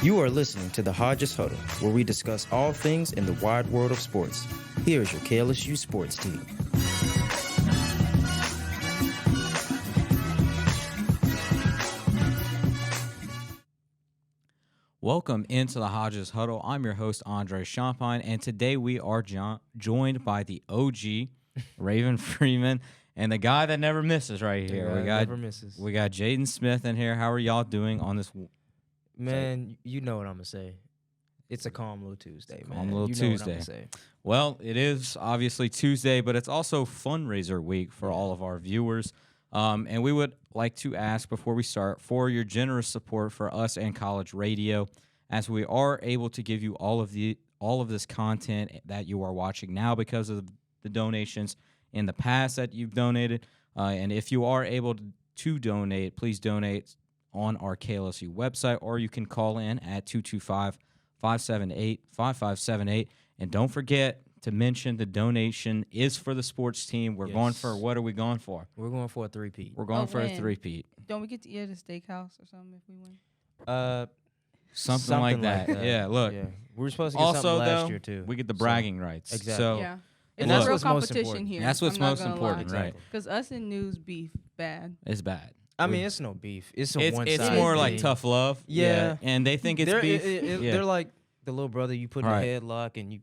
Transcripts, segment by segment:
You are listening to the Hodges Huddle, where we discuss all things in the wide world of sports. Here's your KLSU sports team. Welcome into the Hodges Huddle. I'm your host, Andre Champagne, and today we are joined by the OG, Raven Freeman, and the guy that never misses right here. Never misses. We got Jaden Smith in here. How are y'all doing on this? Man, you know what I'm going to say. It's a calm little Tuesday, man. Calm little you know Tuesday. What I'm gonna say. Well, it is obviously Tuesday, but it's also fundraiser week for all of our viewers. And we would like to ask before we start for your generous support for us and college radio, as we are able to give you all of this content that you are watching now because of the donations in the past that you've donated. And if you are able to donate, please donate on our KLSU website, or you can call in at 225-578-5578. And don't forget to mention the donation is for the sports team. We're going for, what are we going for? We're going for a three-peat. We're going for a three-peat. Don't we get to eat at a steakhouse or something if we win? Something like that. Yeah, look. Yeah. We were supposed to get something last year, too. We get the bragging rights. Exactly. So, Yeah. And It's that's real what's most competition important. here. That's what's I'm not most gonna important, lie. right? Because us in news beef, bad. It's bad. I mean, it's no beef. It's a It's one-sided more like thing. tough love. Yeah. And they think it's they're, beef. They're like the little brother you put in Right. a headlock and you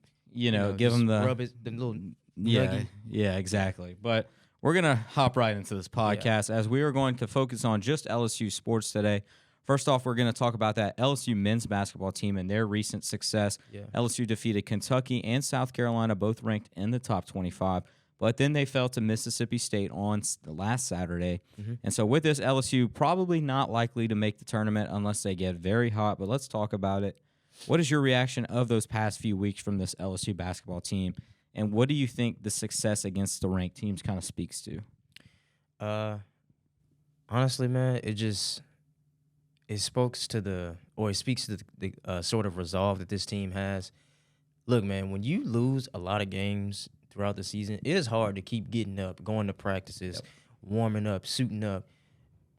give them the rub the little Yeah, nuggie. yeah, exactly. But we're going to hop right into this podcast as we are going to focus on just LSU sports today. First off, we're going to talk about that LSU men's basketball team and their recent success. Yeah. LSU defeated Kentucky and South Carolina, both ranked in the top 25. But then they fell to Mississippi State on the last Saturday. Mm-hmm. And so with this, LSU probably not likely to make the tournament unless they get very hot. But let's talk about it. What is your reaction of those past few weeks from this LSU basketball team? And what do you think the success against the ranked teams kind of speaks to? Honestly, man, it speaks to the sort of resolve that this team has. Look, man, when you lose a lot of games throughout the season, it is hard to keep getting up, going to practices, warming up, suiting up,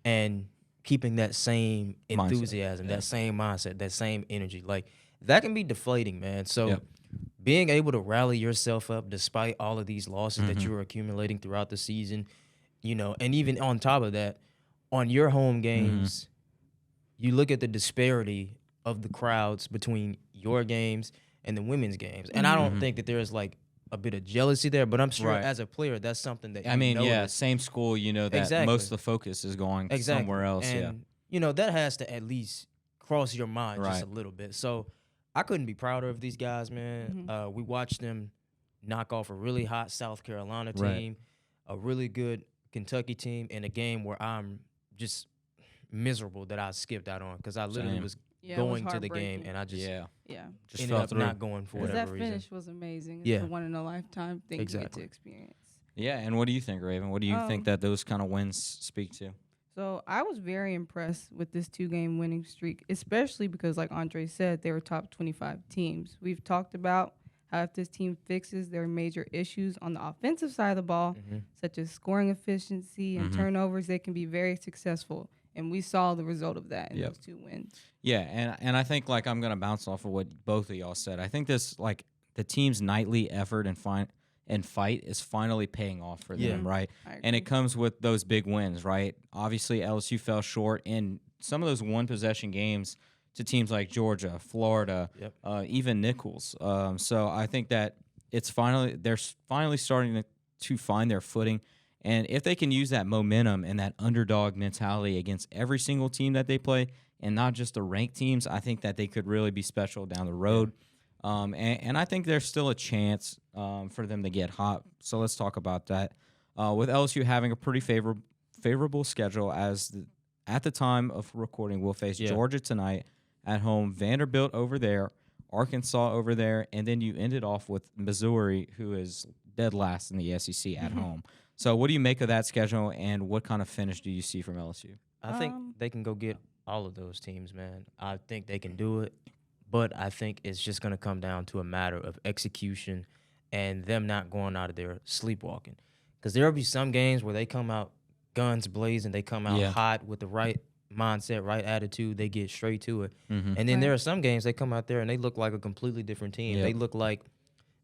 and keeping that same enthusiasm, that same mindset, that same energy. Like, that can be deflating, man. So being able to rally yourself up despite all of these losses that you're accumulating throughout the season, and even on top of that, on your home games, you look at the disparity of the crowds between your games and the women's games. And I don't think that there's like a bit of jealousy there, but I'm sure as a player, that's something that same school, that most of the focus is going somewhere else. And, that has to at least cross your mind just a little bit. So I couldn't be prouder of these guys, man. We watched them knock off a really hot South Carolina team, a really good Kentucky team, in a game where I'm just miserable that I skipped out on because I literally was going to the game and I just ended up not going for whatever reason. That finish was amazing. It's a one-in-a-lifetime thing you get to experience. Yeah, and what do you think, Raven? What do you think that those kind of wins speak to? So I was very impressed with this 2-game winning streak, especially because, like Andre said, they were top 25 teams. We've talked about how if this team fixes their major issues on the offensive side of the ball, such as scoring efficiency and turnovers, they can be very successful. And we saw the result of that in those 2 wins. Yeah, and I think, like, I'm going to bounce off of what both of y'all said. I think this, like, the team's nightly effort and fight is finally paying off for them, right? And it comes with those big wins, right? Obviously, LSU fell short in some of those one-possession games to teams like Georgia, Florida, even Nichols. So I think that they're finally starting to find their footing. And if they can use that momentum and that underdog mentality against every single team that they play, and not just the ranked teams, I think that they could really be special down the road. And I think there's still a chance for them to get hot. So let's talk about that. With LSU having a pretty favorable schedule, at the time of recording, we'll face Georgia tonight at home, Vanderbilt over there, Arkansas over there, and then you ended off with Missouri, who is dead last in the SEC at home. So what do you make of that schedule, and what kind of finish do you see from LSU? I think they can go get all of those teams, man. I think they can do it, but I think it's just going to come down to a matter of execution and them not going out of there sleepwalking. Because there will be some games where they come out guns blazing, they come out hot with the right mindset, right attitude, they get straight to it. Mm-hmm. And then Right. there are some games they come out there and they look like a completely different team. Yep. They look like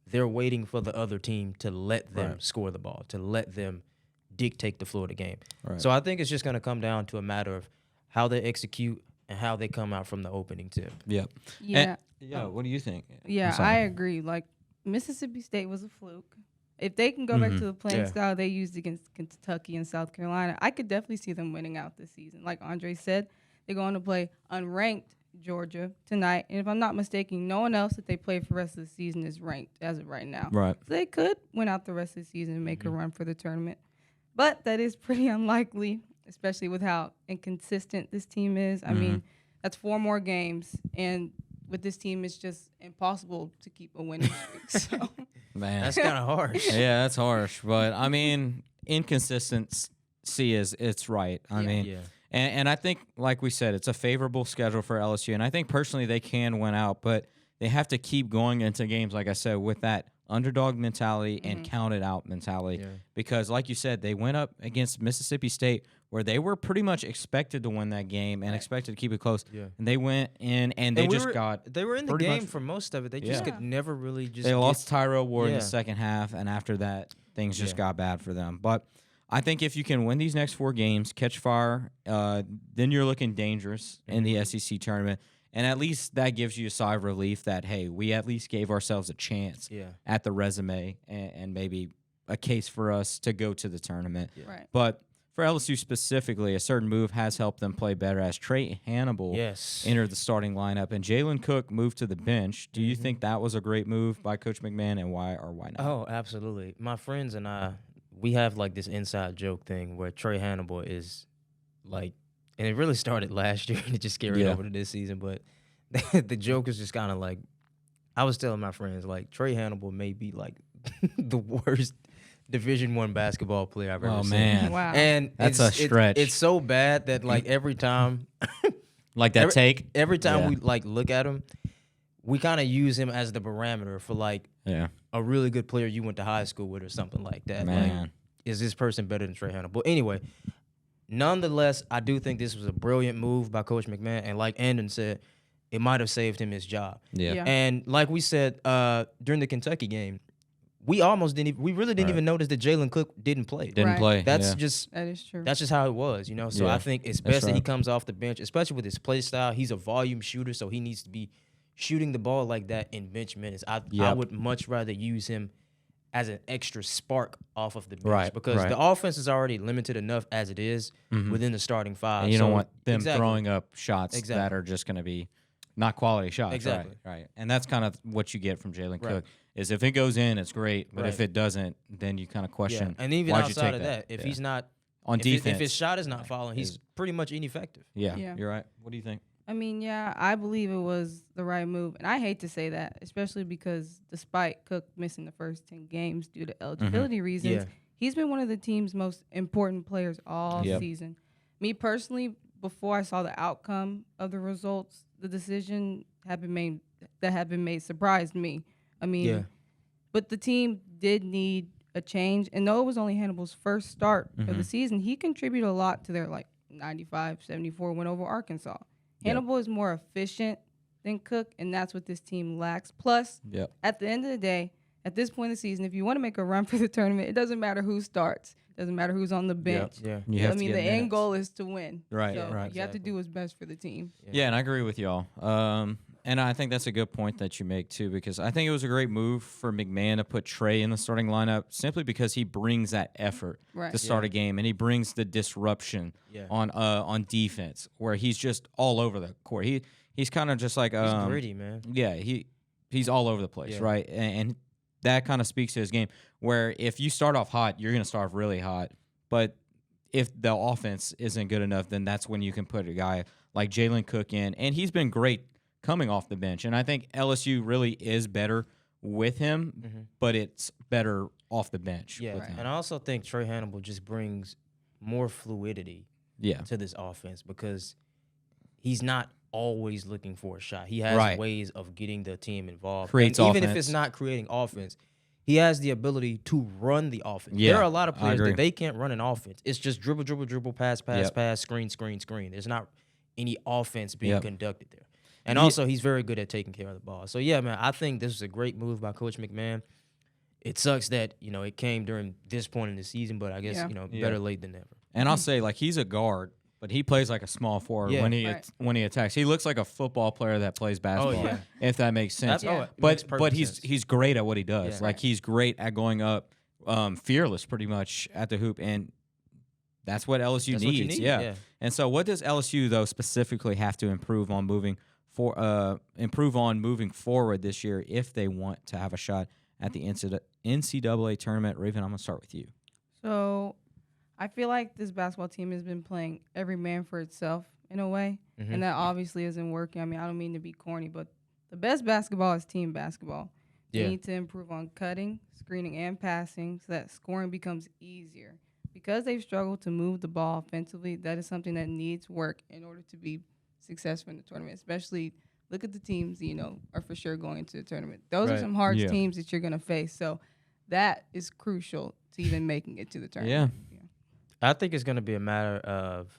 they're waiting for the other team to let them Right. score the ball, to let them dictate the flow of the game. Right. So I think it's just going to come down to a matter of how they execute and how they come out from the opening tip. Yep. Yeah. Yeah. What do you think? Yeah, I'm sorry. I agree. Like Mississippi State was a fluke. If they can go back Mhm. to the playing Yeah. style they used against Kentucky and South Carolina, I could definitely see them winning out this season. Like Andre said, they're going to play unranked Georgia tonight, and if I'm not mistaken, no one else that they play for the rest of the season is ranked as of right now. Right. So they could win out the rest of the season and make a run for the tournament, but that is pretty unlikely, especially with how inconsistent this team is. I mean, that's 4 more games, and with this team, it's just impossible to keep a winning streak. So. Man. That's kind of harsh. Yeah, that's harsh. But I mean, inconsistency it's right. I Yeah. mean, Yeah. and I think, like we said, it's a favorable schedule for LSU. And I think personally they can win out, but they have to keep going into games, like I said, with that underdog mentality and count it out mentality. Yeah. Because, like you said, they went up against Mississippi State where they were pretty much expected to win that game and expected to keep it close. Yeah. And they went in and they And just got. They were in the pretty game much- for most of it. They just Yeah. could never really just They lost Tyrell Ward in Yeah. the second half, and after that, things just Yeah. got bad for them. But I think if you can win these next 4 games, catch fire, then you're looking dangerous in the SEC tournament. And at least that gives you a sigh of relief that, hey, we at least gave ourselves a chance Yeah. at the resume and maybe a case for us to go to the tournament. Right. But for LSU specifically, a certain move has helped them play better as Trey Hannibal Yes. entered the starting lineup and Jalen Cook moved to the bench. Do you think that was a great move by Coach McMahon, and why or why not? Oh, absolutely. My friends and I, we have like this inside joke thing where Trey Hannibal is like, and it really started last year and it just carried Yeah. over to this season. But the joke is just kind of like, I was telling my friends, like, Trey Hannibal may be like the worst Division I basketball player I've ever Oh, seen. man. Wow. And That's it's, a stretch. It's so bad that like every time Like that take? every time Yeah. we like look at him, we kind of use him as the barometer for like Yeah. a really good player you went to high school with or something like that. Man. Like, is this person better than Trey Hannibal? Anyway, nonetheless, I do think this was a brilliant move by Coach McMahon. And like Andon said, it might have saved him his job. Yeah. Yeah. And like we said during the Kentucky game, we almost didn't even, we really didn't Right. even notice that Jalen Cook didn't play. Didn't Right. play. That's yeah. just That is true. that's just how it was, you know. So Yeah. I think it's That's best that he right. comes off the bench, especially with his play style. He's a volume shooter, so he needs to be shooting the ball like that in bench minutes. I Yep. would much rather use him as an extra spark off of the bench Right, because right. the offense is already limited enough as it is within the starting five. And you don't So- want them Exactly. throwing up shots that Exactly. are just going to be not quality shots. Exactly. Right. And that's kind of what you get from Jalen Right. Cook is if it goes in, it's great. But if Right. it doesn't, then you kind of Yeah. question. And even why'd you outside take of that, if Yeah. he's not on if defense, his shot is not falling, he's pretty much ineffective. yeah, Yeah. you're right. What do you think? I mean, yeah, I believe it was the right move. And I hate to say that, especially because despite Cook missing the first 10 games due to eligibility reasons, Yeah. he's been one of the team's most important players all Yep. season. Me personally, before I saw the outcome of the results, the decision had been made surprised me. I mean, Yeah. but the team did need a change. And though it was only Hannibal's first start of the season, he contributed a lot to their 95-74 win over Arkansas. Hannibal is more efficient than Cook, and that's what this team lacks. Plus, Yep. at the end of the day, at this point in the season, if you want to make a run for the tournament, it doesn't matter who starts. It doesn't matter who's on the bench. Yeah. You have I to mean, get the end minutes. goal is to win. Right, So right. you have to do what's best for the team. Yeah, and I agree with y'all. And I think that's a good point that you make too, because I think it was a great move for McMahon to put Trey in the starting lineup simply because he brings that effort Right. to start a game, and he brings the disruption Yeah. on defense where he's just all over the court. He's kind of just like He's gritty, man. Yeah, he's all over the place, Yeah. right? And that kind of speaks to his game. Where if you start off hot, you're going to start off really hot. But if the offense isn't good enough, then that's when you can put a guy like Jalen Cook in. And he's been great coming off the bench. And I think LSU really is better with him, but it's better off the bench. Yeah, with him. and I also think Trey Hannibal just brings more fluidity Yeah. to this offense because he's not always looking for a shot. He has Right. ways of getting the team involved. Creates and even if offense. it's not creating offense, he has the ability to run the offense. Yeah, There are a lot of I players agree. that they can't run an offense. It's just dribble, dribble, dribble, pass, pass, Yep. pass, screen, screen, screen. There's not any offense being Yep. conducted there. And Ye- also, he's very good at taking care of the ball. So, yeah, man, I think this is a great move by Coach McMahon. It sucks that, it came during this point in the season, but I guess, Yeah. better late than never. And I'll say, like, he's a guard, but he plays like a small forward Yeah. when he attacks. He looks like a football player that plays basketball, yeah. if that makes sense. That's- oh, it but makes perfect he's sense. he's great at what he does. Yeah. Like, he's great at going up, fearless pretty much at the hoop, and that's what LSU That's what you needs. need, Yeah. yeah. And so, what does LSU though specifically have to improve on moving forward this year if they want to have a shot at the NCAA tournament? Raven, I'm gonna start with you. So I feel like this basketball team has been playing every man for itself in a way, Mhm. and that obviously isn't working. I mean, I don't mean to be corny, but the best basketball is team basketball. They Yeah. need to improve on cutting, screening, and passing so that scoring becomes easier. Because they've struggled to move the ball offensively, that is something that needs work in order to be successful in the tournament. Especially, look at the teams are for sure going into the tournament. Those are Right. some hard Yeah. teams that you're going to face. So that is crucial to even making it to the tournament. Yeah. I think it's going to be a matter of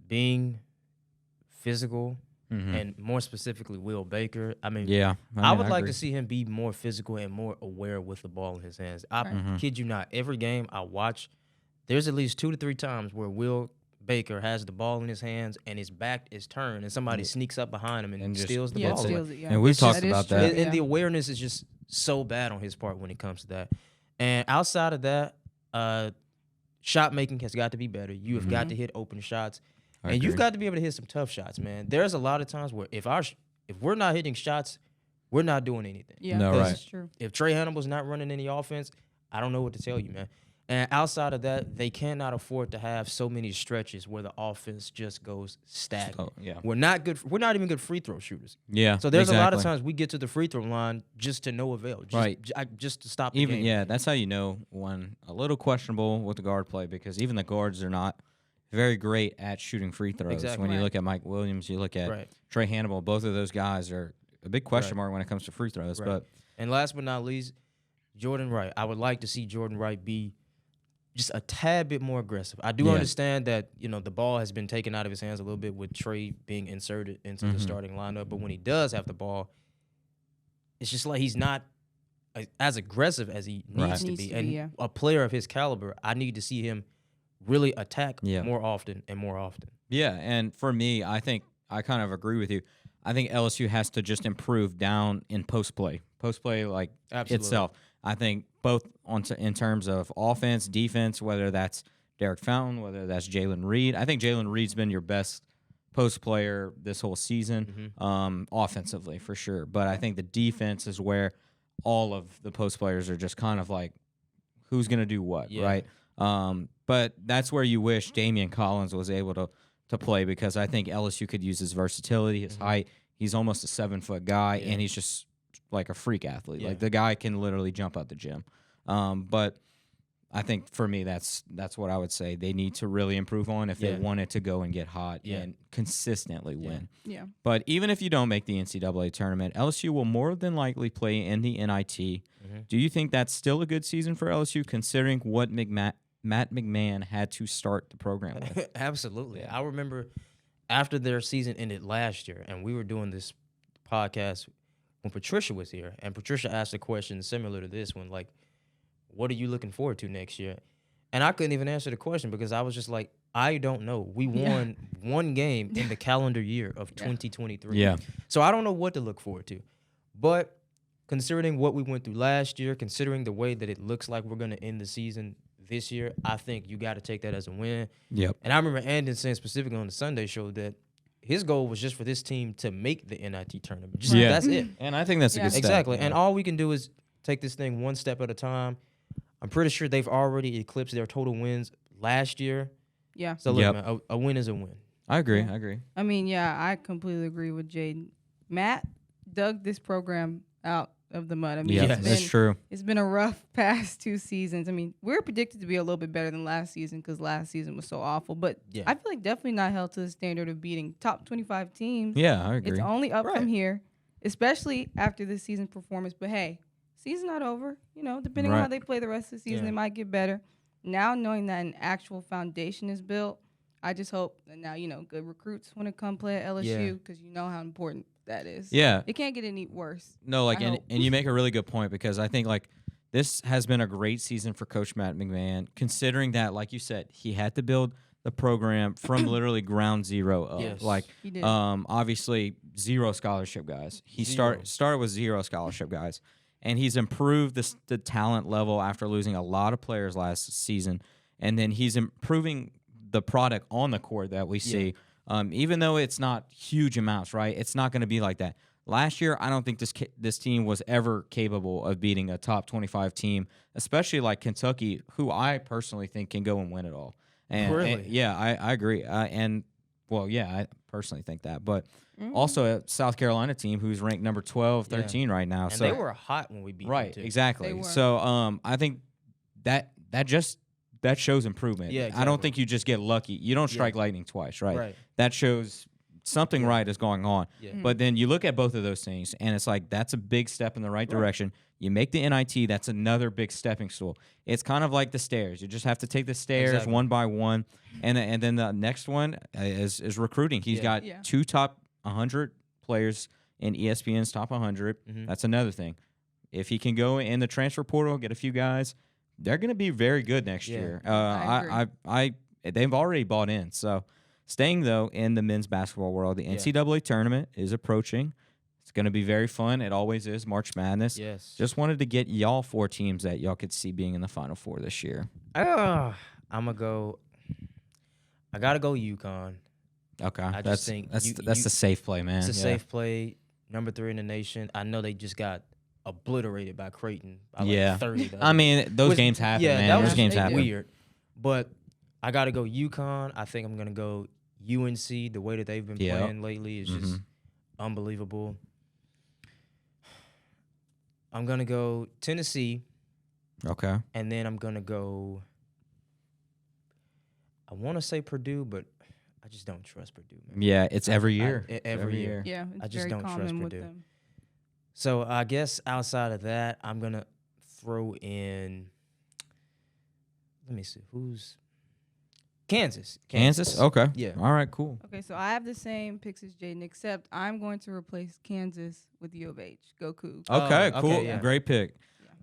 being physical and more specifically Will Baker. I mean, Yeah, I would like agree. to see him be more physical and more aware with the ball in his hands. I Right. kid you not, every game I watch, there's at least 2 to 3 times where Will Baker has the ball in his hands and his back is turned and somebody sneaks up behind him and And just steals the Yeah, ball. away. steals it, yeah. And we've It's just- talked about true, that. And the yeah. awareness is just so bad on his part when it comes to that. And outside of that, shot making has got to be better. You have got to hit open shots. I And you've agree. got to be able to hit some tough shots, man. There's a lot of times where if we're not hitting shots, we're not doing anything. Yeah, No, right. that's true. If Trey Hannibal's not running any offense, I don't know what to tell you, man. And outside of that, they cannot afford to have so many stretches where the offense just goes stagnant. Oh, yeah. We're not good. We're not even good free throw shooters. Yeah. So there's a lot of exactly. times we get to the free throw line just to no avail, just, Right. just to stop the Even game. yeah, that's how you know when a little questionable with the guard play because even the guards are not very great at shooting free throws. Exactly. When you Right. look at Mike Williams, you look at Right. Trey Hannibal, both of those guys are a big question Right. mark when it comes to free throws. Right. But And last but not least, Jordan Wright. I would like to see Jordan Wright be just a tad bit more aggressive. I do Yeah. understand that, the ball has been taken out of his hands a little bit with Trey being inserted into the starting lineup. But when he does have the ball, it's just like he's not as aggressive as he needs Right. to Needs be. to be, And yeah. a player of his caliber, I need to see him really attack Yeah. more often and more often. yeah, and for me, I think I kind of agree with you. I think LSU has to just improve down in post play. Post play, like Absolutely. itself. I think both in terms of offense, defense, whether that's Derek Fountain, whether that's Jalen Reed. I think Jalen Reed's been your best post player this whole season, offensively for sure. But I think the defense is where all of the post players are just kind of like, who's going to do what, Yeah. right? But that's where you wish Damian Collins was able to play because I think LSU could use his versatility, his height. He's almost a 7-foot guy, and he's just like a freak athlete. Yeah. Like the guy can literally jump out the gym. But I think for me, that's what I would say they need to really improve on if they Yeah. want it to go and get hot Yeah. and consistently win. Yeah. But even if you don't make the NCAA tournament, LSU will more than likely play in the NIT. Do you think that's still a good season for LSU considering what Matt McMahon had to start the program with? Absolutely. I remember after their season ended last year, and we were doing this podcast when Patricia was here, and Patricia asked a question similar to this one, like, what are you looking forward to next year? And I couldn't even answer the question because I was just like, I don't know. We won one game in the calendar year of 2023. Yeah. So I don't know what to look forward to. But considering what we went through last year, considering the way that it looks like we're going to end the season this year, I think you got to take that as a win. Yep. And I remember Andon saying specifically on the Sunday show that his goal was just for this team to make the NIT tournament. Just, Yeah. That's it. And I think that's a Yeah. good step. Exactly. Yeah. And all we can do is take this thing one step at a time. I'm pretty sure they've already eclipsed their total wins last year. Yeah. So look, Yep. man, a win is a win. I agree. Yeah. I agree. I mean, yeah, I completely agree with Jaden. Matt dug this program out of the mud. I mean, Yeah, Yes. that's true. It's been a rough past 2 seasons. I mean, we're predicted to be a little bit better than last season because last season was so awful. But Yeah. I feel like definitely not held to the standard of beating top 25 teams. Yeah, I agree. It's only up Right. from here, especially after this season's performance. But hey, season not over. You know, depending on Right. how they play the rest of the season, Yeah. they might get better. Now knowing that an actual foundation is built, I just hope that now, good recruits want to come play at LSU because you know how important that is. Yeah. It can't get any worse. No, like, I and hope. you make a really good point because I think, like, this has been a great season for Coach Matt McMahon, considering that, like you said, he had to build the program from literally ground zero up. Yes. Like, He did. obviously, 0 scholarship guys. He Zero. started with 0 scholarship guys, and he's improved the talent level after losing a lot of players last season, and then he's improving the product on the court that we see. Even though it's not huge amounts, right? It's not going to be like that. Last year, I don't think this team was ever capable of beating a top 25 team, especially like Kentucky, who I personally think can go and win it all. And, Really? and yeah, I agree. I personally think that. But also a South Carolina team who's ranked number 12, 13 right now. And so they were hot when we beat right, them, too. exactly. They were. So I think that shows improvement. Yeah, I don't exactly. think you just get lucky. You don't strike lightning twice, right? Right. That shows something right is going on. Yeah. But then you look at both of those things, and it's like that's a big step in the right direction. You make the NIT, that's another big stepping stool. It's kind of like the stairs. You just have to take the stairs Exactly. one by one, and then the next one is recruiting. He's got Yeah. 2 top 100 players in ESPN's top 100. That's another thing. If he can go in the transfer portal, get a few guys, they're going to be very good next year. I They've already bought in. So staying though in the men's basketball world, the NCAA tournament is approaching. It's going to be very fun. It always is. March Madness. Yes. Just wanted to get y'all 4 teams that y'all could see being in the Final Four this year. I'm gonna go. I gotta go UConn. Okay, I just think that's you- the safe play, man. It's a Yeah. safe play. Number 3 in the nation. I know they just got obliterated by Creighton. By Yeah. like 30. the I other mean, those Which- games happen, yeah, man. that Those was games they happen. did. weird. But I got to go UConn. I think I'm going to go UNC. The way that they've been Yep. playing lately is just unbelievable. I'm going to go Tennessee, Okay. and then I'm going to go, I want to say Purdue, but I just don't trust Purdue, man. Yeah, it's every year. Every year. Yeah, it's I just very don't trust common with Purdue. them. So I guess outside of that, I'm going to throw in, let me see, who's Kansas. Kansas? Okay. Yeah. All right, cool. Okay, so I have the same picks as Jaden, except I'm going to replace Kansas with U of H. Go Cougs. Okay, okay, cool. yeah. Great pick.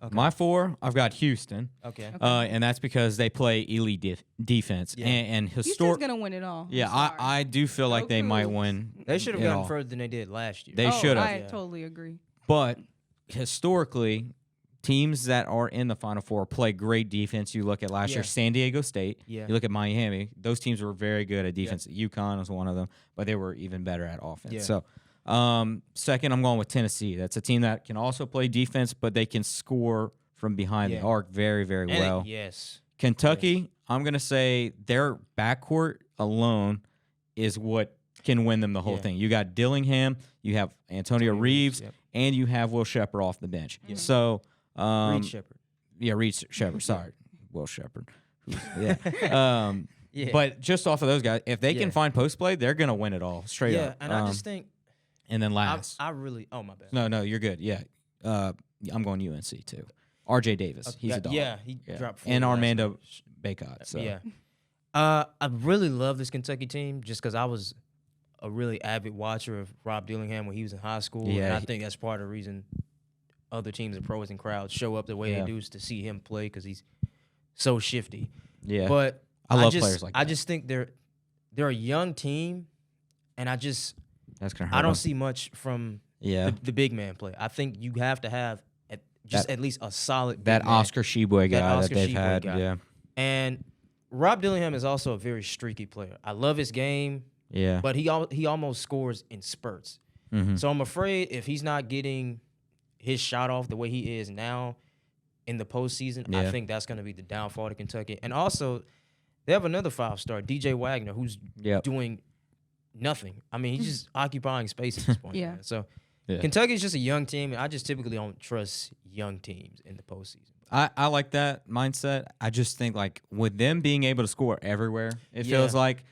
Okay. My 4, I've got Houston. Okay. And that's because they play elite defense. Yeah. And Houston's historic. gonna win it all. Yeah, I'm sorry. I do feel like Go they might Cougs. win. They should have it gotten all. further than they did last year. They should have. I Yeah. totally agree. But historically, teams that are in the Final Four play great defense. You look at last year, Yeah. San Diego State. Yeah. You look at Miami. Those teams were very good at defense. UConn was one of them, but they were even better at offense. Yeah. So, second, I'm going with Tennessee. That's a team that can also play defense, but they can score from behind Yeah. the arc very, very And well. yes. Kentucky, I'm going to say their backcourt alone is what can win them the whole Yeah. thing. You got Dillingham, you have Antonio Reeves, Yep. and you have Will Shepard off the bench. So, Reed Shepard. yeah, Reed Shepard. Sorry, Will Shepard. Yeah. Yeah. But just off of those guys, if they Yeah. can find post play, they're going to win it all straight yeah, up. and I just think and then I, last, I really. Oh my bad. no, you're good. Yeah, I'm going UNC too. R.J. Davis, he's a dog. Yeah, he dropped 40 and last Armando night. Bacot. So. Yeah. I really love this Kentucky team just because I was a really avid watcher of Rob Dillingham when he was in high school. Yeah, And I he- think that's part of the reason other teams and pros and crowds show up the way Yeah. they do is to see him play because he's so shifty. Yeah. But I love just, players like I that. just think they're a young team, and That's gonna hurt I don't them. see much from Yeah. the big man play. I think you have to have at least a solid That big man. Oscar Sheboy guy that Oscar they've Sheboy had. guy. Yeah. And Rob Dillingham is also a very streaky player. I love his game, Yeah. but he almost scores in spurts. Mhm. So I'm afraid if he's not getting his shot off the way he is now in the postseason, Yeah. I think that's going to be the downfall to Kentucky. And also, they have another 5-star, DJ Wagner, who's Yep. doing nothing. I mean, he's just occupying space at this point. Yeah. Man. So Yeah. Kentucky's just a young team, and I just typically don't trust young teams in the postseason. I like that mindset. I just think like with them being able to score everywhere, it Yeah. feels like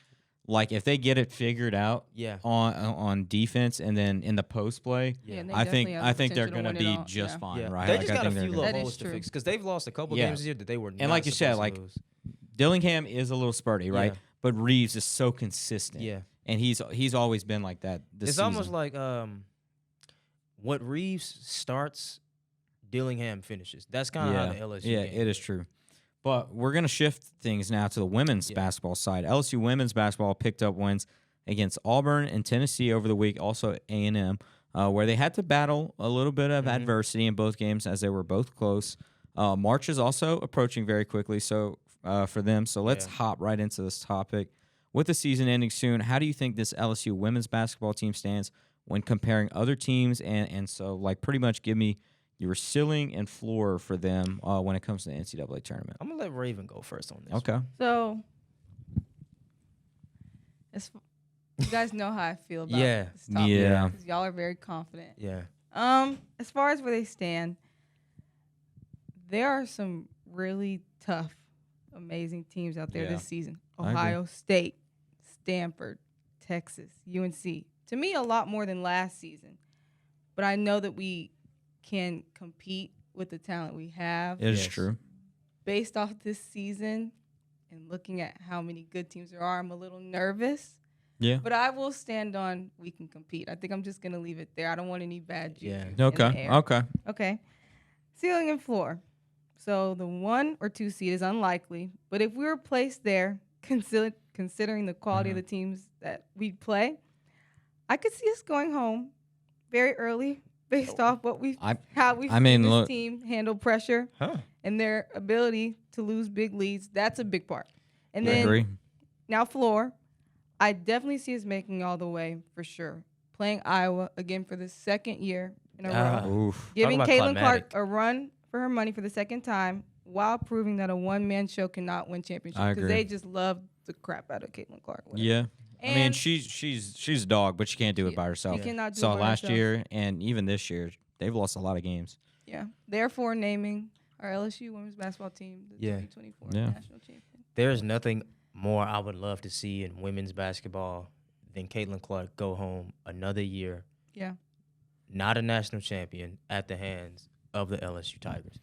like if they get it figured out Yeah. on defense and then in the post play, Yeah, and they I definitely think have I the think they're potential to gonna win it be all. just Yeah. fine, Yeah. right? They Like, just I got a think they're few gonna- little That is holes to true. fix because they've lost a couple Yeah. games this year that they were And not like you said, supposed to like lose. Dillingham is a little spurty, right? Yeah. But Reeves is so consistent. Yeah. And he's always been like that this It's season. almost like what Reeves starts, Dillingham finishes. That's kind of how the LSU Yeah, game it is true. But we're going to shift things now to the women's basketball side. LSU women's basketball picked up wins against Auburn and Tennessee over the week, also A&M, where they had to battle a little bit of adversity in both games as they were both close. March is also approaching very quickly for them. So let's hop right into this topic. With the season ending soon, how do you think this LSU women's basketball team stands when comparing other teams? And so, like, pretty much give me your ceiling and floor for them when it comes to the NCAA tournament. I'm going to let Raven go first on this. Okay. So, you guys know how I feel about Yeah. this topic. Yeah. 'Cause y'all are very confident. Yeah. As far as where they stand, there are some really tough, amazing teams out there Yeah. this season. I agree. Ohio State, Stanford, Texas, UNC. To me, a lot more than last season. But I know that we can compete with the talent we have. It is Yes. true. Based off this season and looking at how many good teams there are, I'm a little nervous. Yeah. But I will stand on we can compete. I think I'm just going to leave it there. I don't want any bad juju. Yeah. in the Okay. air. Okay. Okay. Ceiling and floor. So the 1 or 2 seed is unlikely. But if we were placed there, considering the quality of the teams that we play, I could see us going home very early based off what how we've seen this team handle pressure and their ability to lose big leads. That's a big part. And I then agree. now floor, I definitely see us making all the way for sure. Playing Iowa again for the second year in a row. Oof. Giving Talk Caitlin about Clark climatic. a run for her money for the second time while proving that a one-man show cannot win championships. I Because agree. they just love the crap out of Caitlin Clark. Whatever. Yeah. I mean, And she's a dog, but she can't do it by herself. She cannot do So it by last herself. year and even this year, they've lost a lot of games. Yeah. Therefore, naming our LSU women's basketball team the Yeah. 2024 Yeah. national champion. There's nothing more I would love to see in women's basketball than Caitlin Clark go home another year, Yeah. not a national champion, at the hands of the LSU Tigers.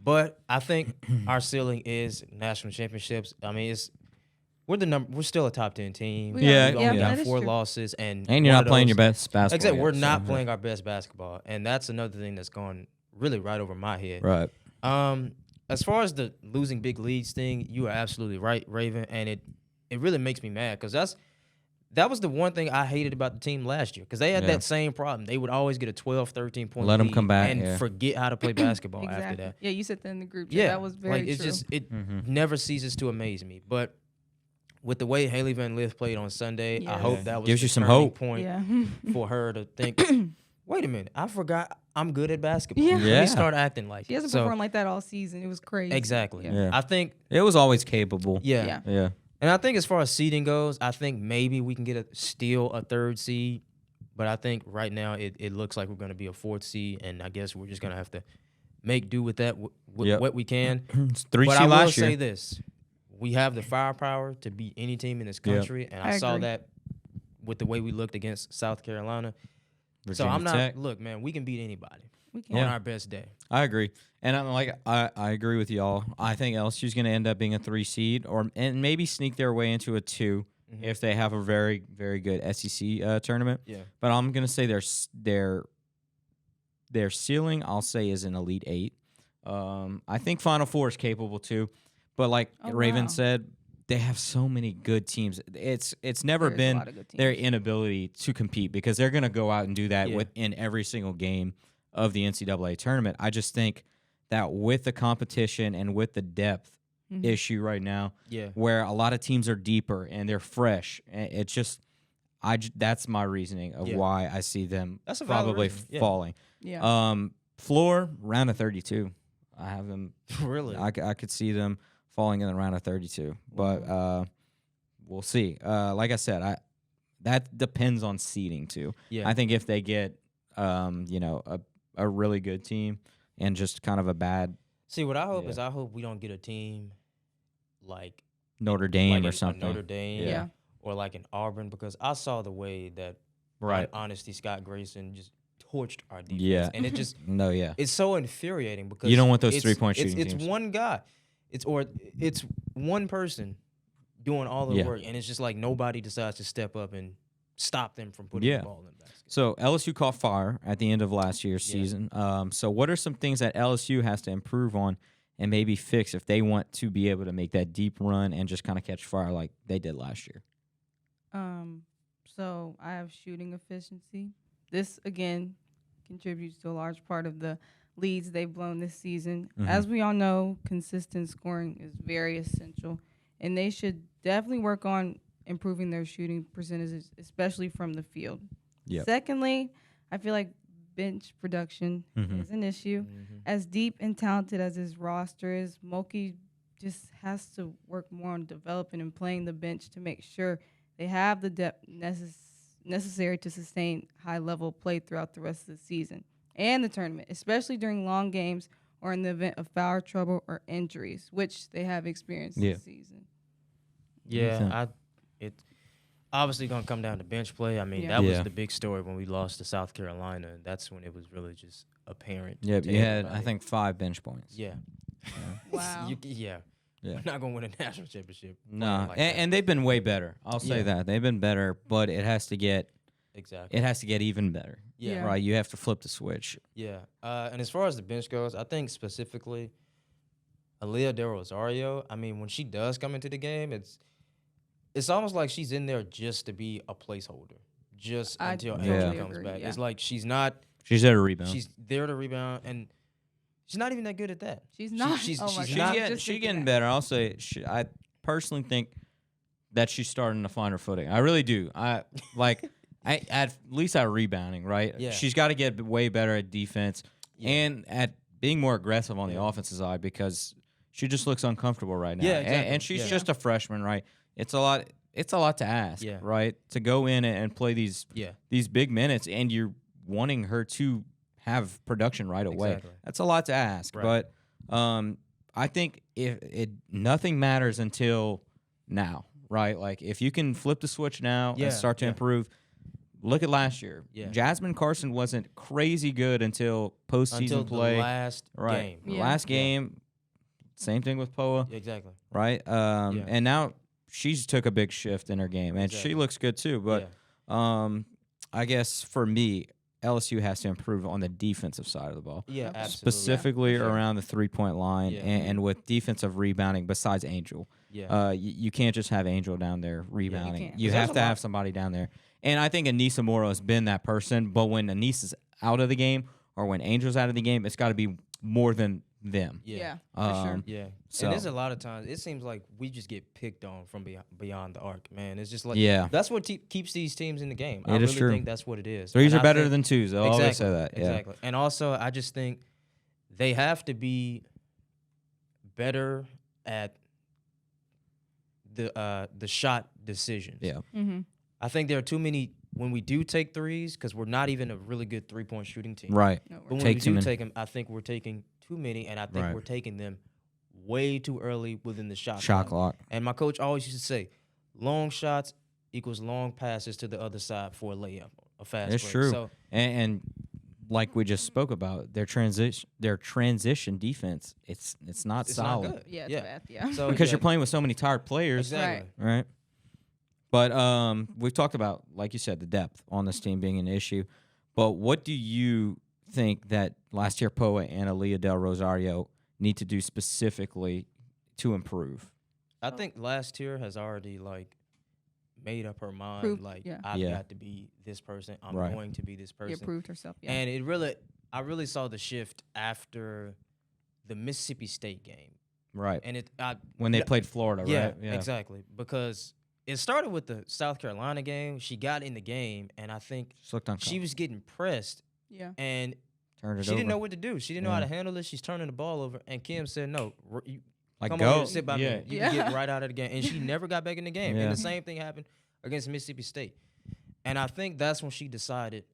But I think our ceiling is national championships. I mean, we're still a top 10 team. We Yeah, We've only yeah. got that is 4 true. losses, and And you're one not of playing those- your best basketball. Except yet, we're so- not playing our best basketball, and that's another thing that's gone really right over my head. Right. As far as the losing big leads thing, you are absolutely right, Raven, and it really makes me mad because that was the one thing I hated about the team last year because they had Yeah. that same problem. They would always get a 12, 13 point Let 'em lead come back, and yeah. forget how to play basketball Exactly. after that. Yeah, you said that in the group chat. Yeah, That was very like it's true. just it Mm-hmm. never ceases to amaze me. But with the way Haley Van Lith played on Sunday, I Yes. hope that was Gives the you some turning hope. point yeah. for her to think, wait a minute, I forgot I'm good at basketball. Yeah. Let Yeah. me start acting like She it. hasn't So- performed like that all season. It was crazy. Exactly. Yeah. I think, It was always capable. yeah. Yeah. Yeah. And I think as far as seeding goes, I think maybe we can get still a 3rd seed. But I think right now it looks like we're going to be a 4th seed. And I guess we're just going to have to make do with that, with Yep. what we can. It's 3 But seed I will last say year. this. We have the firepower to beat any team in this Yep. country. And I saw agree. that with the way we looked against South Carolina. So Virginia I'm not, Tech. look, man, we can beat anybody We can. on Yeah. our best day. I agree, and I agree with y'all. I think LSU's going to end up being a 3 seed, and maybe sneak their way into a 2 if they have a very very good SEC tournament. Yeah. But I'm going to say their ceiling, I'll say, is an Elite 8. I think Final Four is capable too, but like Oh, Raven wow. said, they have so many good teams. It's never There's a been lot of good their teams. inability to compete because they're going to go out and do that Yeah. within every single game of the NCAA tournament. I just think that with the competition and with the depth Mhm. issue right now, Yeah. where a lot of teams are deeper and they're fresh, it's just that's my reasoning of Yeah. why I see them That's a valid probably reason, yeah. falling. Yeah. Floor round of 32. I have them. Really? I could see them falling in the round of 32, but we'll see. Like I said, that depends on seeding too. Yeah. I think if they get a really good team and just kind of a bad See, what I hope Yeah. is I hope we don't get a team like Notre Dame a or something. Notre Dame. Yeah. Yeah. or like in Auburn, because I saw the way that honesty Scott Grayson just torched our defense. Yeah. And it just No, yeah. it's so infuriating because You don't want those it's- 3-point shooting It's teams. one guy. It's one person doing all the work, and it's just like nobody decides to step up and stop them from putting the ball in the basket. So LSU caught fire at the end of last year's season. So what are some things that LSU has to improve on and maybe fix if they want to be able to make that deep run and just kind of catch fire like they did last year? So I have shooting efficiency. This again contributes to a large part of the leads they've blown this season. As we all know, consistent scoring is very essential, and they should definitely work on improving their shooting percentages, especially from the field. Yep. Secondly, I feel like bench production is an issue. As deep and talented as his roster is, Mulkey just has to work more on developing and playing the bench to make sure they have the depth necessary to sustain high-level play throughout the rest of the season and the tournament, especially during long games or in the event of foul trouble or injuries, which they have experienced this season. Yeah, it's obviously going to come down to bench play. I mean, that was the big story when we lost to South Carolina, and that's when it was really just apparent. Yep, you had, I think, 5 bench points. Yeah. Wow. Yeah. We're not going to win a national championship. No, Like and they've been way better. I'll say that. They've been better, but it has to get even better. Yeah. Right, you have to flip the switch. Yeah. And as far as the bench goes, I think specifically Aaliyah Del Rosario, I mean, when she does come into the game, it's almost like she's in there just to be a placeholder, just until Angel comes back. It's like she's not. She's there to rebound. She's there to rebound, and she's not even that good at that. She's not. She's getting better. I'll say. I personally think that she's starting to find her footing. I really do. I at least at rebounding, right? Yeah. She's got to get way better at defense and at being more aggressive on the offensive side because she just looks uncomfortable right now. Yeah, exactly. And she's just a freshman, right? It's a lot to ask, right? To go in and play these big minutes, and you're wanting her to have production right away. Exactly. That's a lot to ask. Right. But I think nothing matters until now, right? Like if you can flip the switch now and start to improve. Look at last year. Yeah. Jasmine Carson wasn't crazy good until postseason play. The last game. The last game. Same thing with Poa. Exactly. Right? And now she's took a big shift in her game, and she looks good too. But I guess for me, LSU has to improve on the defensive side of the ball. Yeah, absolutely. Specifically around the 3-point line and with defensive rebounding besides Angel. Yeah. You can't just have Angel down there rebounding. You There's have to have somebody down there. And I think Anissa Moro has been that person, but when Anissa's out of the game or when Angel's out of the game, it's got to be more than them. Yeah, for sure. Yeah. So. And there's a lot of times, it seems like we just get picked on from beyond the arc, man. It's just like, that's what keeps these teams in the game. I really think that's what it is. Threes are better than twos. They'll always say that. Exactly. And also, I just think they have to be better at the shot decisions. Yeah. Mm-hmm. I think there are too many when we do take threes because we're not even a really good 3-point shooting team. Right. No, But when we do take them, I think we're taking too many, and I think we're taking them way too early within the shot clock. And my coach always used to say, long shots equals long passes to the other side for a layup, a fast break. It's true. So, and like we just spoke about, their transition defense, it's not solid. Not good. Yeah, it's bad. Yeah. So, because you're playing with so many tired players. Exactly. Right. But we've talked about, like you said, the depth on this team being an issue. But what do you think that last year Poa and Aaliyah Del Rosario need to do specifically to improve? I think last year has already made up her mind. I've got to be this person. I'm going to be this person. She proved herself. Yeah. And I really saw the shift after the Mississippi State game. Right. And when they played Florida, right? Yeah, exactly. Because it started with the South Carolina game. She got in the game, and I think she was getting pressed. Yeah. And she didn't know what to do. She didn't know how to handle it. She's turning the ball over, and Kim said, "No, you come go. over and sit by me. You can get right out of the game." And she never got back in the game. Yeah. And the same thing happened against Mississippi State. And I think that's when she decided,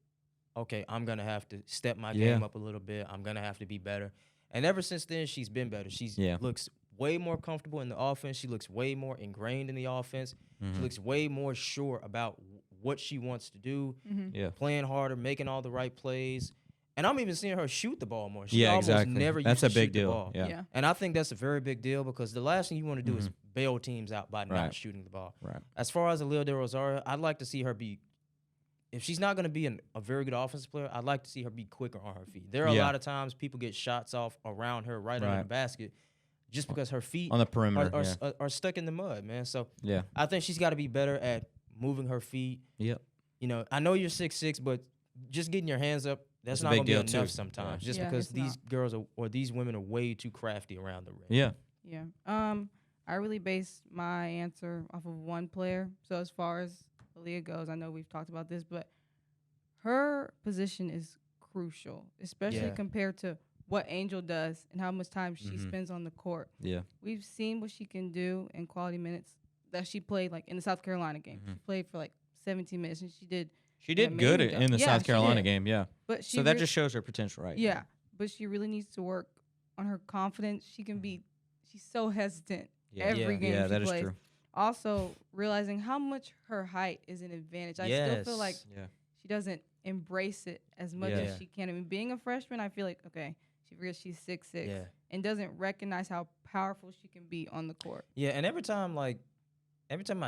okay, I'm gonna have to step my game up a little bit. I'm gonna have to be better. And ever since then, she's been better. She looks way more comfortable in the offense. She looks way more ingrained in the offense. She looks way more sure about what she wants to do, Yeah. playing harder, making all the right plays. And I'm even seeing her shoot the ball more. She Yeah, almost exactly. never That's used a to big shoot the deal. ball. Yeah. And I think that's a very big deal because the last thing you want to do is bail teams out by not Right. shooting the ball. Right. As far as Aaliyah De Rosario, I'd like to see her be, if she's not going to be a very good offensive player, I'd like to see her be quicker on her feet. There are a lot of times people get shots off around her right under the basket just because her feet On the perimeter. are stuck in the mud, man. So Yeah. I think she's got to be better at moving her feet. Yep. You know, I know you're 6'6", but just getting your hands up, that's It's a not big going to be deal, enough too. sometimes. Yeah. Just Yeah, because it's these not. girls or these women are way too crafty around the rim. Yeah. Yeah. I really base my answer off of one player. So as far as Aaliyah goes, I know we've talked about this, but her position is crucial, especially Yeah. compared to what Angel does and how much time she spends on the court. Yeah. We've seen what she can do in quality minutes that she played, like in the South Carolina game. She played for like 17 minutes, and she did. She did good amazing job. in the Yeah, South she Carolina did. game. Yeah. But she So that re- just shows her potential, right? yeah, but she really needs to work on her confidence. She can be. She's so hesitant every game Yeah, she that is plays. true. Also, realizing how much her height is an advantage. I still feel like Yeah. she doesn't embrace it as much Yeah. as she can. I mean, being a freshman, I feel like, okay, she forgets she's 6'6", and doesn't recognize how powerful she can be on the court. Yeah, and every time I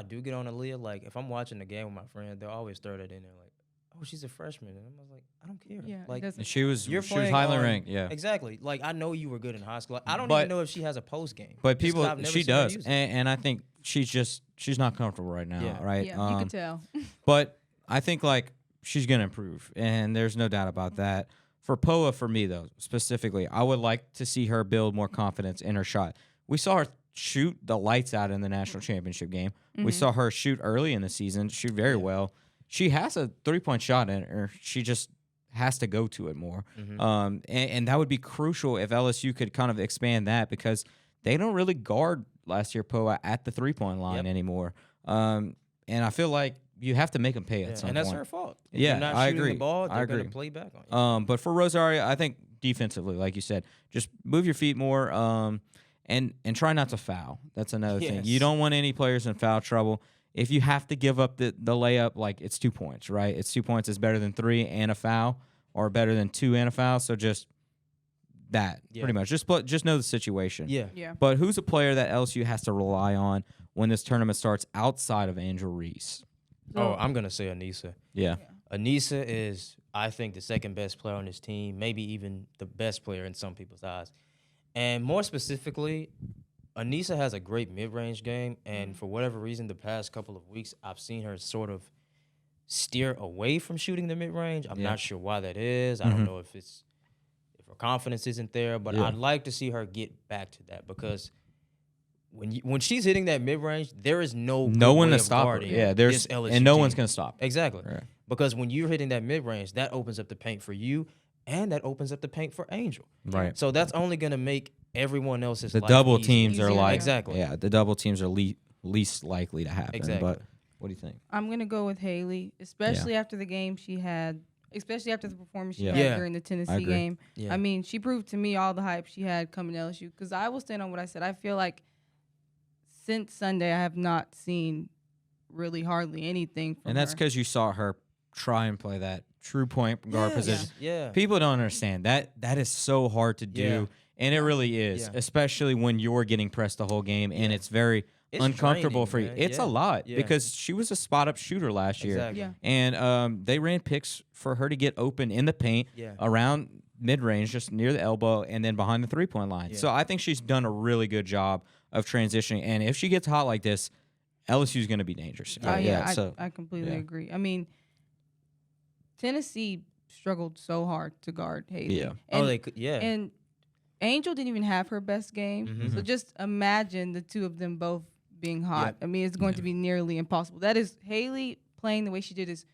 do get on Aaliyah, like if I'm watching the game with my friend, they'll always throw that in there, like, "Oh, she's a freshman," and I'm like, "I don't care." Yeah, it like doesn't- And she was you're highly playing ranked. Yeah. exactly. Like I know you were good in high school. I don't But- even know if she has a post game. But just 'cause people, I've never she seen her does, use it. and I think she's not comfortable right now, Yeah. right? Yeah, you can tell. But I think like she's gonna improve, and there's no doubt about that. For Poa, for me though, specifically, I would like to see her build more confidence in her shot. We saw her shoot the lights out in the national championship game. We saw her shoot early in the season, shoot very well. She has a 3-point shot in her. She just has to go to it more. And that would be crucial if LSU could kind of expand that because they don't really guard last year Poa at the 3-point line anymore. And I feel like you have to make them pay at some and point. that's her fault. If Yeah, you're not I shooting agree. the ball, I they're agree. gonna play back on you. But for Rosario, I think defensively, like you said, just move your feet more and try not to foul. That's another thing. You Yes. don't want any players in foul trouble. If you have to give up the layup, like it's 2 points, right? It's 2 points is better than 3 and a foul or better than 2 and a foul. So just that pretty much. Just know the situation. Yeah. But who's a player that LSU has to rely on when this tournament starts outside of Angel Reese? Oh, I'm gonna say Anissa. Yeah. Anissa is, I think, the second best player on this team, maybe even the best player in some people's eyes. And more specifically, Anissa has a great mid-range game, and for whatever reason, the past couple of weeks, I've seen her sort of steer away from shooting the mid-range. I'm not sure why that is. I don't know if her confidence isn't there, but I'd like to see her get back to that because when she's hitting that mid-range, there is no good one way to of stop her. guarding Yeah, this LSU and no team. one's gonna stop her. Exactly. Right. Because when you're hitting that mid-range, that opens up the paint for you, and that opens up the paint for Angel. Right. So that's only going to make everyone else's The life double easier. teams are Easier, like Exactly. Yeah, the double teams are least likely to happen. Exactly. But what do you think? I'm gonna go with Haley, especially after the game she had, especially after the performance she Yeah. had Yeah. during the I Tennessee agree. game. Yeah. I mean, she proved to me all the hype she had coming to LSU. Because I will stand on what I said. I feel like since Sunday, I have not seen really hardly anything from And that's her. because you saw her try and play that true point guard Yes. position. Yeah. People don't understand that is so hard to do, Yeah. and it really is, Yeah. especially when you're getting pressed the whole game, and it's very It's uncomfortable for draining, you. man. It's Yeah. a lot Yeah. because she was a spot up shooter last year, Exactly. Yeah. and they ran picks for her to get open in the paint Yeah. around mid range, just near the elbow, and then behind the 3-point line. Yeah. So I think she's done a really good job of transitioning, and if she gets hot like this, LSU's going to be dangerous. I completely yeah. agree. I mean, Tennessee struggled so hard to guard Haley. Yeah. And, they could. Yeah. and Angel didn't even have her best game. Mhm. So just imagine the two of them both being hot. Yeah. I mean, it's going to be nearly impossible. That is, Haley playing the way she did is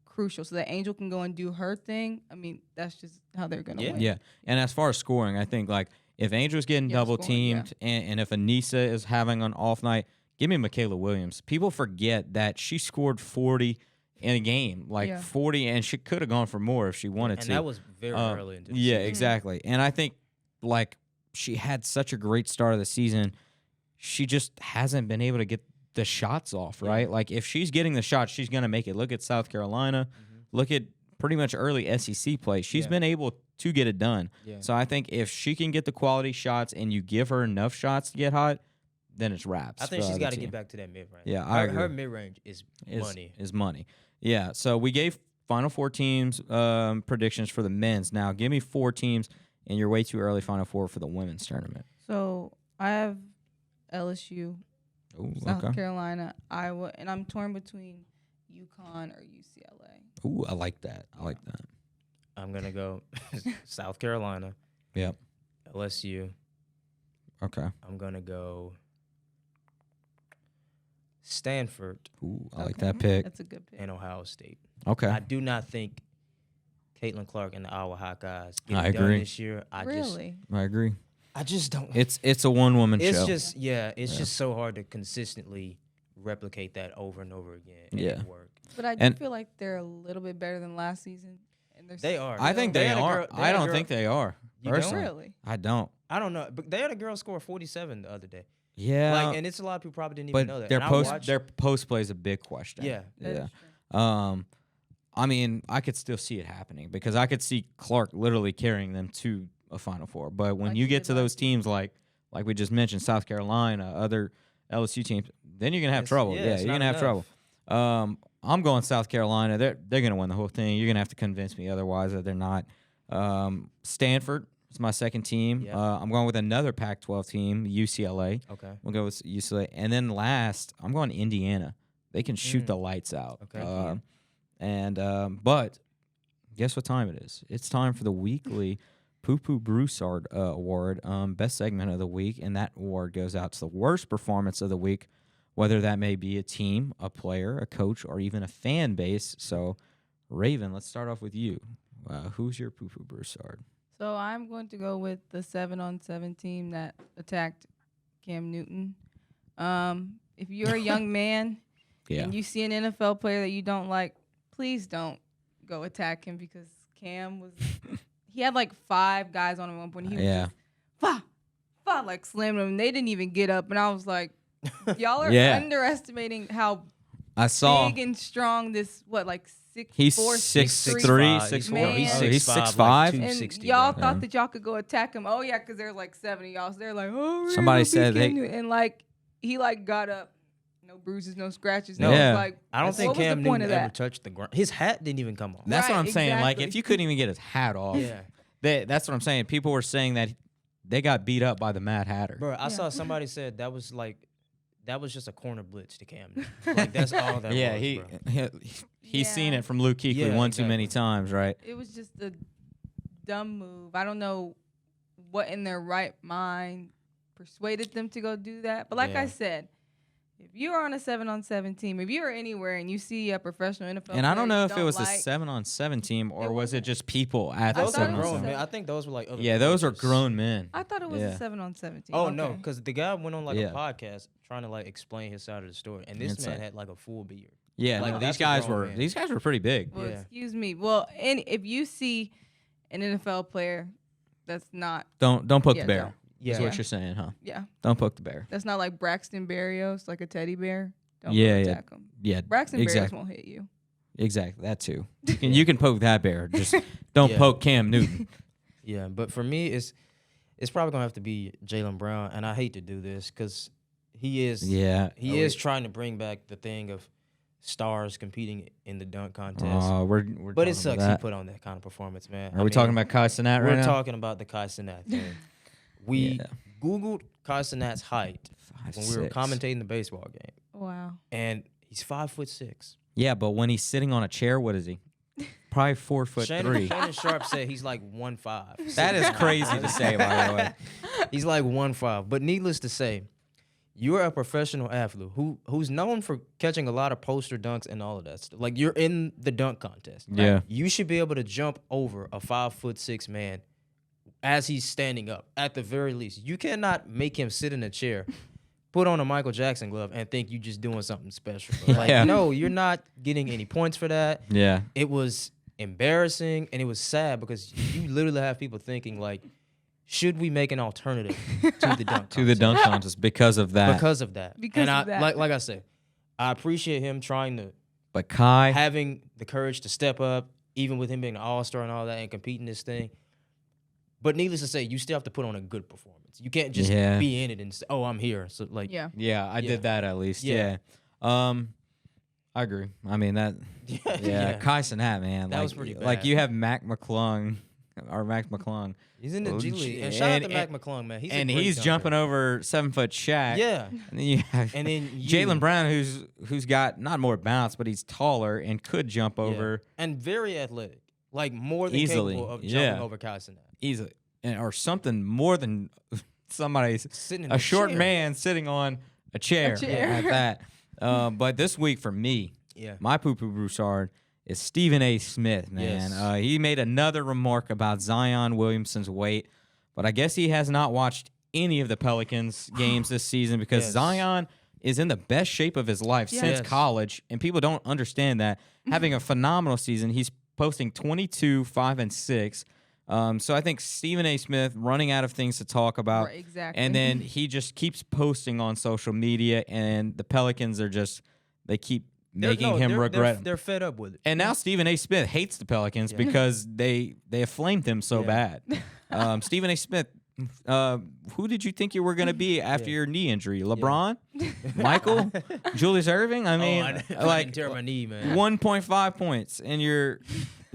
crucial so that Angel can go and do her thing. I mean, that's just how they're going to win. Yeah, and as far as scoring, I think like if Angel's getting double teamed and if Anissa is having an off night, give me Michaela Williams. People forget that she scored 40 in a game, like 40, and she could have gone for more if she wanted and to. that was very early into the Yeah, season. exactly. And I think like she had such a great start of the season, she just hasn't been able to get the shots off, right? Like if she's getting the shots, she's gonna make it. Look at South Carolina. Look at pretty much early SEC play. She's been able to get it done. Yeah. So I think if she can get the quality shots and you give her enough shots to get hot, then it's wraps. I think she's got to get back to that mid range. Yeah, her mid range is money. Is money. Yeah. So we gave Final Four teams predictions for the men's. Now give me 4 teams in your way too early Final Four for the women's tournament. So I have LSU, South Carolina, Iowa, and I'm torn between UConn or UCLA. Ooh, I like that. I'm gonna go South Carolina. Yep. LSU. Okay. I'm gonna go Stanford. Ooh, I like that pick. That's a good pick. And Ohio State. Okay. I do not think Caitlin Clark and the Iowa Hawkeyes get it done agree. this year. I agree. I just don't. It's a one-woman show. It's just so hard to consistently replicate that over and over again and it work. But I do feel like they're a little bit better than last season. And they are. I think they are. I don't think they are. You don't? Really? I don't. I don't know. But they had a girl score 47 the other day. Yeah. And it's a lot of people probably didn't even know that. Their post play is a big question. Yeah. I mean, I could still see it happening because I could see Clark literally carrying them to a Final Four. But when you get to those teams like we just mentioned, South Carolina, other LSU teams, then you're gonna have trouble. Yeah, you're gonna have trouble. I'm going South Carolina. They're gonna win the whole thing. You're gonna have to convince me otherwise that they're not. Stanford is my second team. Yep. I'm going with another Pac-12 team, UCLA. Okay. We'll go with UCLA, and then last, I'm going Indiana. They can shoot the lights out. Okay. But guess what time it is? It's time for the weekly Poo Poo Broussard Award, best segment of the week, and that award goes out to the worst performance of the week, whether that may be a team, a player, a coach, or even a fan base. So, Raven, let's start off with you. Who's your Poo Poo Broussard? So I'm going to go with the 7-on-7 team that attacked Cam Newton. If you're a young man and you see an NFL player that you don't like, please don't go attack him because Cam was he had like 5 guys on him at one point. He was just like slamming them. They didn't even get up, and I was like, y'all are underestimating how big and strong this He's 6'3", 6'4". He's 6'5". And y'all thought that y'all could go attack him. Oh yeah, because there's like 7 of y'all. So they're like, oh. Somebody said and he got up, no bruises, no scratches. No, I don't think Cam Newton ever touched the ground. His hat didn't even come off. That's what I'm saying. Like if you couldn't even get his hat off, that's what I'm saying. People were saying that they got beat up by the Mad Hatter. Bro, I saw somebody said that was just a corner blitz to Cam Newton. Like that's all that was. He's seen it from Luke Kuechly one too many times, right? It was just a dumb move. I don't know what in their right mind persuaded them to go do that. But like I said, if you are on a 7-on-7 team, if you are anywhere and you see a professional NFL player, and I don't know if it was a 7-on-7 team or was it just people at the 7-on-7. I think those were like other those are grown men. I thought it was a 7-on-7 team. Oh no, because the guy went on a podcast trying to explain his side of the story, and this man had a full beard. Yeah, these guys were pretty big. Well, excuse me. Well, and if you see an NFL player that's not don't poke the bear. Is what you're saying, huh? Yeah. Don't poke the bear. That's not like Braxton Berrios, like a teddy bear. Don't attack him. Yeah. Braxton Berrios won't hit you. Exactly. That too. You can poke that bear. Just don't poke Cam Newton. Yeah, but for me, it's probably gonna have to be Jaylen Brown, and I hate to do this because he is trying to bring back the thing of stars competing in the dunk contest. But it sucks he put on that kind of performance, man. Are we talking about Kai Cenat right now? We're talking about the Kai Cenat thing. We Googled Kai Cenat's height when we were commentating the baseball game. Wow. And he's 5'6". Yeah, but when he's sitting on a chair, what is he? Probably 4'3". Shannon Sharp said he's like 1'5". That is crazy to say, by the way. He's like 1'5". But needless to say, you're a professional athlete who's known for catching a lot of poster dunks and all of that stuff. Like, you're in the dunk contest. Yeah. Right? You should be able to jump over a 5'6" man as he's standing up, at the very least. You cannot make him sit in a chair, put on a Michael Jackson glove, and think you're just doing something special. No, you're not getting any points for that. Yeah. It was embarrassing, and it was sad because you literally have people thinking, should we make an alternative to the dunk contest? To the dunk contest because of that. Because of that. Like I said, I appreciate him trying to But Kai, having the courage to step up, even with him being an all-star and all that, and competing this thing. But needless to say, you still have to put on a good performance. You can't just be in it and say, "Oh, I'm here." So like, I did that at least. Yeah. I agree. I mean that. Kai Cenat, man. That was pretty bad. Like you have Max McClung. He's in the G League. And shout out to Mac McClung, man. He's a great he's dunker. jumping over 7-foot Shaq. Yeah. And then you have Jaylen Brown, who's got not more bounce, but he's taller and could jump over and very athletic, like more than easily capable of jumping over Kai Cenat. easily, or something more than somebody's Sitting in a short chair. man sitting on a chair. At that. But this week for me, my poo-poo Broussard is Stephen A. Smith, man. Yes. He made another remark about Zion Williamson's weight, but I guess he has not watched any of the Pelicans games this season because Zion is in the best shape of his life since college, and people don't understand that. Having a phenomenal season, he's posting 22, 5, and 6. So I think Stephen A. Smith running out of things to talk about. Right, exactly. And then he just keeps posting on social media, and the Pelicans are just, they keep making him regret. They're fed up with it. And now Stephen A. Smith hates the Pelicans because they have flamed him so bad. Stephen A. Smith, who did you think you were going to be after your knee injury? LeBron? Michael? Julius Erving? I mean, I didn't tear my knee, man. 1.5 points in your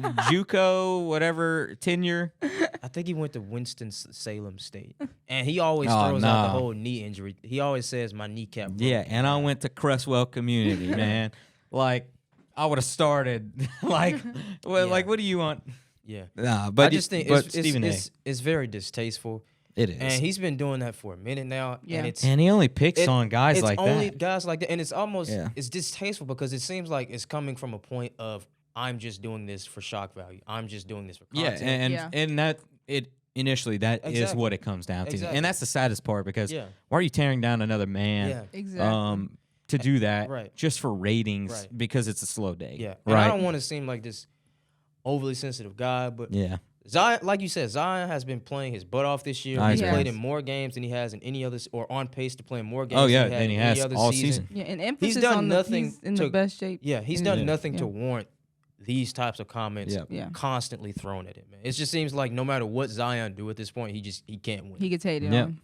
JUCO, whatever, tenure. I think he went to Winston-Salem State. And he always throws out the whole knee injury. He always says my kneecap broke. Yeah, and I went to Crestwell Community, man. Like, I would have started. Like, like, what do you want? Yeah. Nah, but I just think it's very distasteful. It is. And he's been doing that for a minute now. Yeah. And he only picks on guys like that. It's only guys like that. And it's almost, it's distasteful because it seems like it's coming from a point of, I'm just doing this for shock value. I'm just doing this for content. And that, initially, that is what it comes down to. And that's the saddest part because why are you tearing down another man? Yeah. Exactly. To do that just for ratings because it's a slow day. Yeah. And I don't want to seem like this overly sensitive guy, but Zion, like you said, Zion has been playing his butt off this year. He's played in more games than he has in any other, or on pace to play in more games than he has all season. Yeah, and emphasis he's done on nothing he's in the best shape. Yeah, he's done nothing to warrant these types of comments constantly thrown at him, man. It just seems like no matter what Zion do at this point, he can't win. He gets hated on.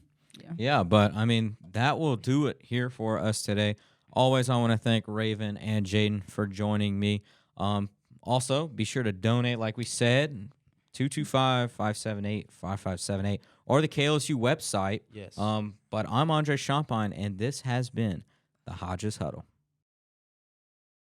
Yeah, but I mean, that will do it here for us today. Always, I want to thank Raven and Jaden for joining me. Also, be sure to donate, like we said, 225-578-5578, or the KLSU website. Yes. But I'm Andre Champagne, and this has been the Hodges Huddle.